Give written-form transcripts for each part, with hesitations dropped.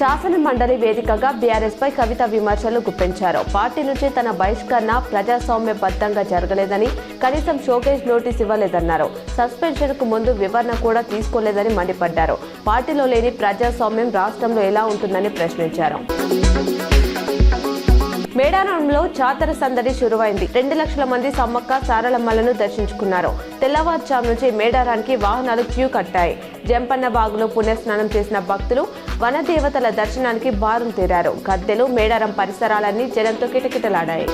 శాసన మండలి వేదికగా బీఆర్ఎస్ పై కవిత విమర్శలు గుప్పించారు. పార్టీ నుంచి తన బహిష్కరణ ప్రజాస్వామ్యబద్ధంగా జరగలేదని, కనీసం షోకేజ్ నోటీస్ ఇవ్వలేదన్నారు. సస్పెన్షన్ కు ముందు వివరణ కూడా తీసుకోలేదని మండిపడ్డారు. పార్టీలో లేని ప్రజాస్వామ్యం రాష్ట్రంలో ఎలా ఉంటుందని ప్రశ్నించారు. మేడారంలో జాతర సందడి శురువైంది. 2 లక్షల మంది సమ్మక్క సారలమ్మలను దర్శించుకున్నారు. తెల్లవారుజాము నుంచి మేడారానికి వాహనాలు క్యూ కట్టాయి. జంపన్న బాగులో పుణ్యస్నానం చేసిన భక్తులు వనదేవతల దర్శనానికి బారులు తీరారు. గద్దెలు మేడారం పరిసరాలన్నీ జనంతో కిటకిటలాడాయి.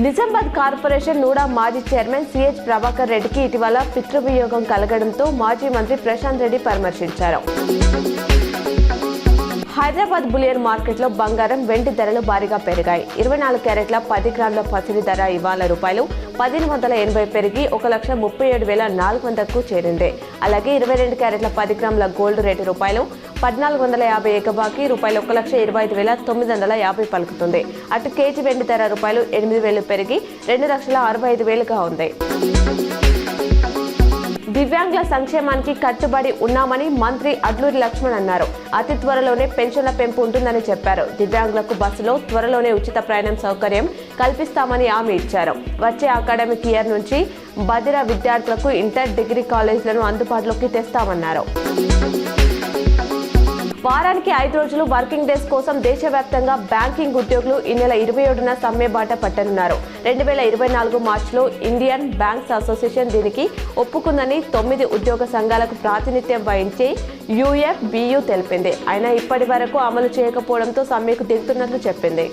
నిజామాబాద్ కార్పొరేషన్ నూడా మాజీ చైర్మన్ సిహెచ్ ప్రభాకర్ రెడ్డికి ఇటీవల పితృవియోగం కలగడంతో మాజీ మంత్రి ప్రశాంత్ రెడ్డి పరామర్శించారు. హైదరాబాద్ బులియన్ మార్కెట్లో బంగారం, వెండి ధరలు భారీగా పెరిగాయి. 24 క్యారెట్ల 10 గ్రాముల పసిడి ధర ఇవాళ రూపాయలు 1580 పెరిగి 1,37,400కు చేరింది. అలాగే 22 క్యారెట్ల 10 గ్రాముల గోల్డ్ రేటు రూపాయలు 1450 ఎగబాకి రూపాయలు 1,25,950 పలుకుతుంది. అటు కేజీ వెండి ధర రూపాయలు 8,000 పెరిగి 2,65,000గా ఉంది. దివ్యాంగుల సంక్షేమానికి కట్టుబడి ఉన్నామని మంత్రి అడ్లూరి లక్ష్మణ్ అన్నారు. అతి త్వరలోనే పెన్షన్ల పెంపు ఉంటుందని చెప్పారు. దివ్యాంగులకు బస్సులో త్వరలోనే ఉచిత ప్రయాణం సౌకర్యం కల్పిస్తామని హామీ ఇచ్చారు. వచ్చే అకాడమిక్ ఇయర్ నుంచి బదిర విద్యార్థులకు ఇంటర్, డిగ్రీ కాలేజీలను అందుబాటులోకి తెస్తామన్నారు. వారానికి 5 రోజులు వర్కింగ్ డేస్ కోసం దేశవ్యాప్తంగా బ్యాంకింగ్ ఉద్యోగులు ఈ నెల 27న సమ్మె బాట పట్టనున్నారు. 2024 మార్చిలో ఇండియన్ బ్యాంక్స్ అసోసియేషన్ దీనికి ఒప్పుకుందని 9 ఉద్యోగ సంఘాలకు ప్రాతినిధ్యం వహించే UFBU తెలిపింది. అయినా ఇప్పటి వరకు అమలు చేయకపోవడంతో సమ్మెకు దిగుతున్నట్లు చెప్పింది.